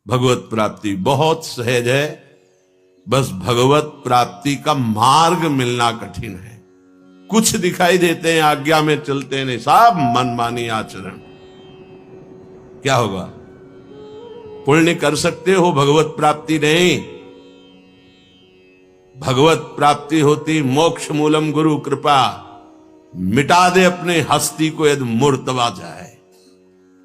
भगवत प्राप्ति बहुत सहज है, बस भगवत प्राप्ति का मार्ग मिलना कठिन है। कुछ दिखाई देते हैं, आज्ञा में चलते नहीं, सब मनमानी आचरण। क्या होगा? पुण्य कर सकते हो, भगवत प्राप्ति नहीं। भगवत प्राप्ति होती मोक्ष मूलम गुरु कृपा, मिटा दे अपने हस्ती को यदि मुर्तबा जाए।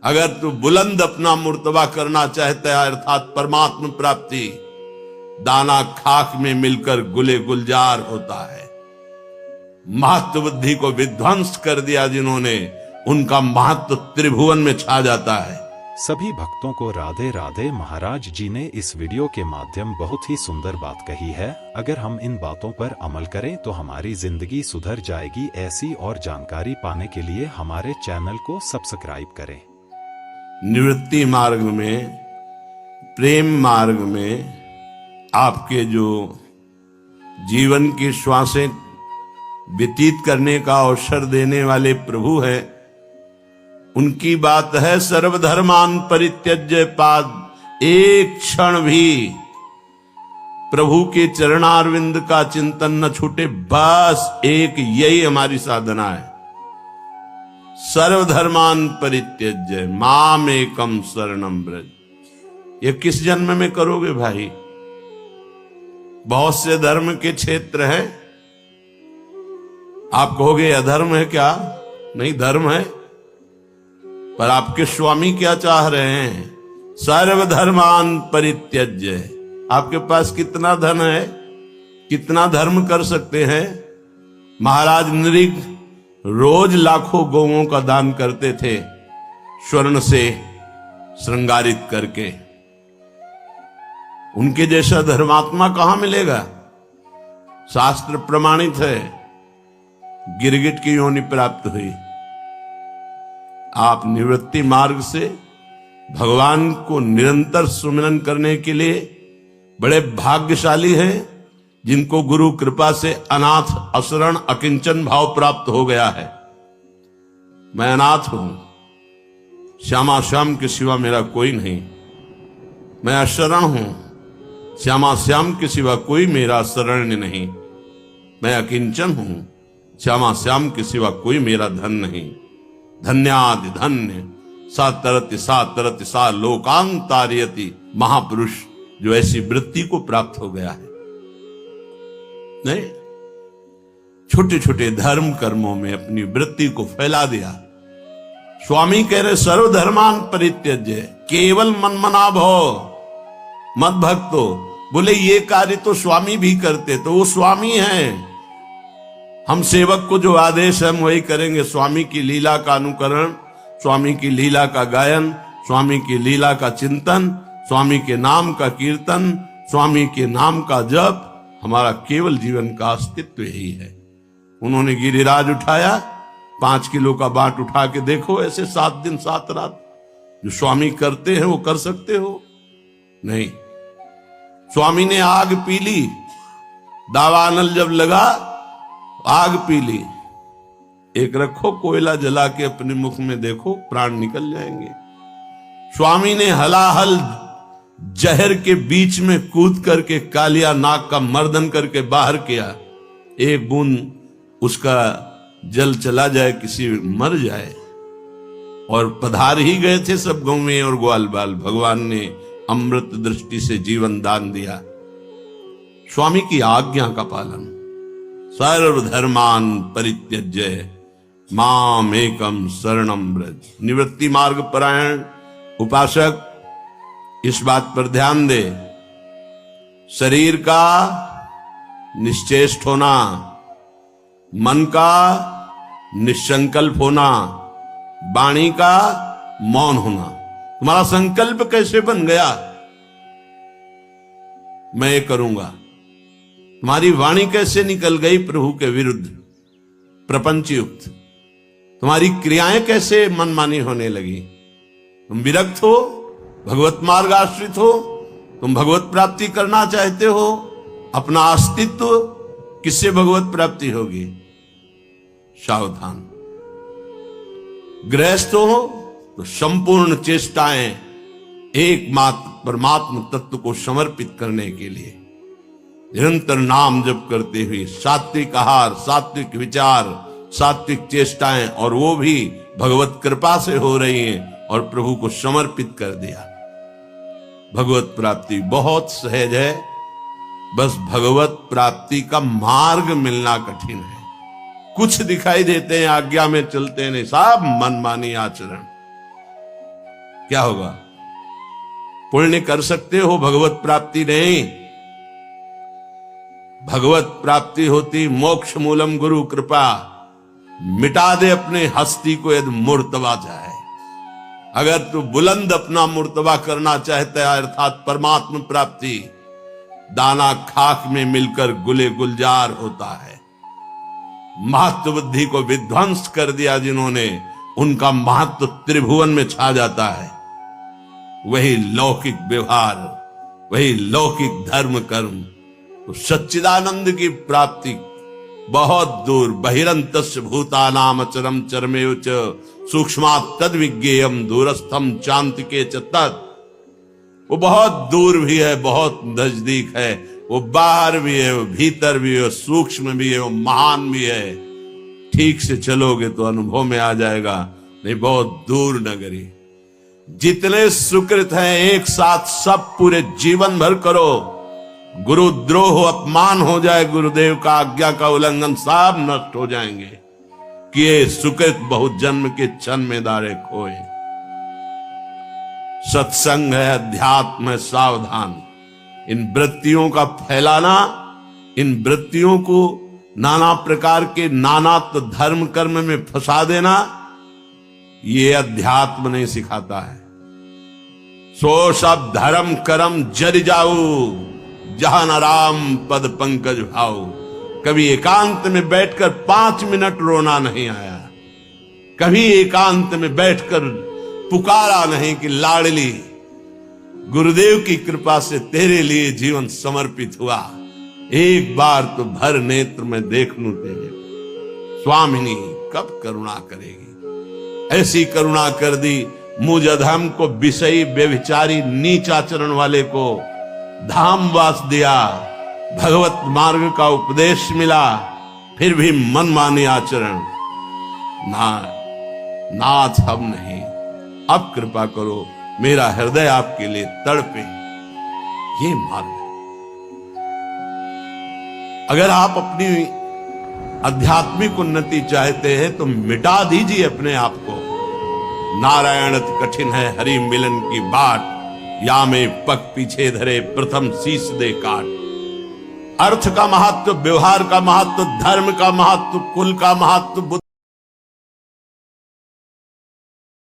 अगर तू बुलंद अपना मुर्तबा करना चाहता है, अर्थात परमात्मा प्राप्ति, दाना खाक में मिलकर गुले गुलजार होता है। महत्व बुद्धि को विध्वंस कर दिया जिन्होंने, उनका महत्व त्रिभुवन में छा जाता है। सभी भक्तों को राधे राधे। महाराज जी ने इस वीडियो के माध्यम बहुत ही सुंदर बात कही है। अगर हम इन बातों पर अमल करें तो हमारी जिंदगी सुधर जाएगी। ऐसी और जानकारी पाने के लिए हमारे चैनल को सब्सक्राइब करें। निवृत्ति मार्ग में, प्रेम मार्ग में आपके जो जीवन की श्वासें व्यतीत करने का अवसर देने वाले प्रभु हैं, उनकी बात है सर्वधर्मान परित्यज्य पाद। एक क्षण भी प्रभु के चरणारविंद का चिंतन न छूटे, बस एक यही हमारी साधना है। सर्वधर्मान परित्यज्य माम एकम शरणम ब्रज। ये किस जन्म में करोगे भाई? बहुत से धर्म के क्षेत्र हैं, आप कहोगे अधर्म है क्या? नहीं, धर्म है, पर आपके स्वामी क्या चाह रहे हैं? सर्वधर्मान परित्यज्य। आपके पास कितना धन है, कितना धर्म कर सकते हैं? महाराज नृग रोज लाखों गौओं का दान करते थे, स्वर्ण से श्रृंगारित करके। उनके जैसा धर्मात्मा कहां मिलेगा? शास्त्र प्रमाणित है, गिरगिट की योनि प्राप्त हुई। आप निवृत्ति मार्ग से भगवान को निरंतर सुमिरन करने के लिए बड़े भाग्यशाली हैं, जिनको गुरु कृपा से अनाथ अशरण अकिंचन भाव प्राप्त हो गया है। मैं अनाथ हूं, श्यामा श्याम के सिवा मेरा कोई नहीं। मैं अशरण हूं, श्यामा श्याम के सिवा कोई मेरा शरण नहीं। मैं अकिंचन हूं, श्यामा श्याम के सिवा कोई मेरा धन नहीं। धन्यादि धन्य सा तरति सा लोकांतार्यति। महापुरुष जो ऐसी वृत्ति को प्राप्त हो गया है। नहीं, छोटे छोटे धर्म कर्मों में अपनी वृत्ति को फैला दिया। स्वामी कह रहे सर्वधर्मान परित्यज्य, केवल मनमना भव मत भक्तो। बोले ये कार्य तो स्वामी भी करते, तो वो स्वामी हैं। हम सेवक को जो आदेश है हम वही करेंगे। स्वामी की लीला का अनुकरण, स्वामी की लीला का गायन, स्वामी की लीला का चिंतन, स्वामी के नाम का कीर्तन, स्वामी के नाम का जप, हमारा केवल जीवन का अस्तित्व यही है। उन्होंने गिरिराज उठाया, 5 किलो का बाट उठा के देखो, ऐसे 7 दिन 7 रात। जो स्वामी करते हैं वो कर सकते हो? नहीं। स्वामी ने आग पी ली, दावानल जब लगा आग पी ली। एक रखो कोयला जला के अपने मुख में देखो, प्राण निकल जाएंगे। स्वामी ने हलाहल जहर के बीच में कूद करके कालिया नाग का मर्दन करके बाहर किया। एक बूंद उसका जल चला जाए, किसी मर जाए। और पधार ही गए थे सब गौवें और ग्वाल बाल। भगवान ने अमृत दृष्टि से जीवन दान दिया। स्वामी की आज्ञा का पालन। सर्वधर्मान परित्यज्य माम एकम शरणम ब्रज। निवृत्ति मार्ग परायण उपासक इस बात पर ध्यान दे, शरीर का निश्चेष्ट होना, मन का निसंकल्प होना, वाणी का मौन होना। तुम्हारा संकल्प कैसे बन गया मैं ये करूंगा? तुम्हारी वाणी कैसे निकल गई प्रभु के विरुद्ध प्रपंच युक्त? तुम्हारी क्रियाएं कैसे मनमानी होने लगी? तुम विरक्त हो, भगवत मार्ग आश्रित हो, तुम भगवत प्राप्ति करना चाहते हो। अपना अस्तित्व किससे भगवत प्राप्ति होगी? सावधान। गृहस्थ हो तो संपूर्ण चेष्टाएं एकमात्र परमात्म तत्व को समर्पित करने के लिए निरंतर नाम जप करते हुए सात्विक आहार, सात्विक विचार, सात्विक चेष्टाएं, और वो भी भगवत कृपा से हो रही हैं और प्रभु को समर्पित कर दिया। भगवत प्राप्ति बहुत सहज है, बस भगवत प्राप्ति का मार्ग मिलना कठिन है। कुछ दिखाई देते हैं, आज्ञा में चलते नहीं, सब मनमानी आचरण। क्या होगा? पुण्य कर सकते हो, भगवत प्राप्ति नहीं। भगवत प्राप्ति होती मोक्ष मूलम गुरु कृपा, मिटा दे अपने हस्ती को यदि मुर्तबा चाहे। अगर तू बुलंद अपना मुर्तबा करना चाहता है, अर्थात परमात्म प्राप्ति, दाना खाक में मिलकर गुले गुलजार होता है। महत्व बुद्धि को विध्वंस कर दिया जिन्होंने, उनका महत्व त्रिभुवन में छा जाता है। वही लौकिक व्यवहार, वही लौकिक धर्म कर्म, तो सच्चिदानंद की प्राप्ति बहुत दूर। बहिरंतस्य भूतानाम अचरम चरमेव च सूक्ष्मात् तद विज्ञेयम दूरस्थम चान्तिके च तत्। वो बहुत दूर भी है, बहुत नजदीक है। वो बाहर भी है, वो भीतर भी है, सूक्ष्म भी है, वो महान भी है। ठीक से चलोगे तो अनुभव में आ जाएगा, नहीं बहुत दूर नगरी। जितने सुकृत हैं एक साथ सब पूरे जीवन भर करो। गुरुद्रोह, अपमान हो जाए, गुरुदेव का आज्ञा का उल्लंघन, सब नष्ट हो जाएंगे। किए सुकृत बहुत जन्म के क्षण में दारे खोए। सत्संग है, अध्यात्म है, सावधान। इन वृत्तियों का फैलाना, इन वृत्तियों को नाना प्रकार के नानात्व धर्म कर्म में फंसा देना, ये अध्यात्म नहीं सिखाता है। सो सब धर्म कर्म जर जाऊ, जहां न राम पद पंकज भाऊ। कभी एकांत में बैठकर 5 मिनट रोना नहीं आया, कभी एकांत में बैठकर पुकारा नहीं कि लाडली गुरुदेव की कृपा से तेरे लिए जीवन समर्पित हुआ, एक बार तो भर नेत्र में देख लूं तेरे। स्वामिनी कब करुणा करेगी? ऐसी करुणा कर दी, मुझ अधम को विषयी व्यभिचारी नीच आचरण वाले को धामवास दिया, भगवत मार्ग का उपदेश मिला, फिर भी मनमानी आचरण। नाथ हम नहीं, अब कृपा करो, मेरा हृदय आपके लिए तड़पे। ये मार्ग है। अगर आप अपनी आध्यात्मिक उन्नति चाहते हैं तो मिटा दीजिए अपने आप को। नारायण अति कठिन है हरि मिलन की बाट, या में पग पीछे धरे प्रथम शीश दे काट। अर्थ का महत्व, व्यवहार का महत्व, धर्म का महत्व, कुल का महत्व,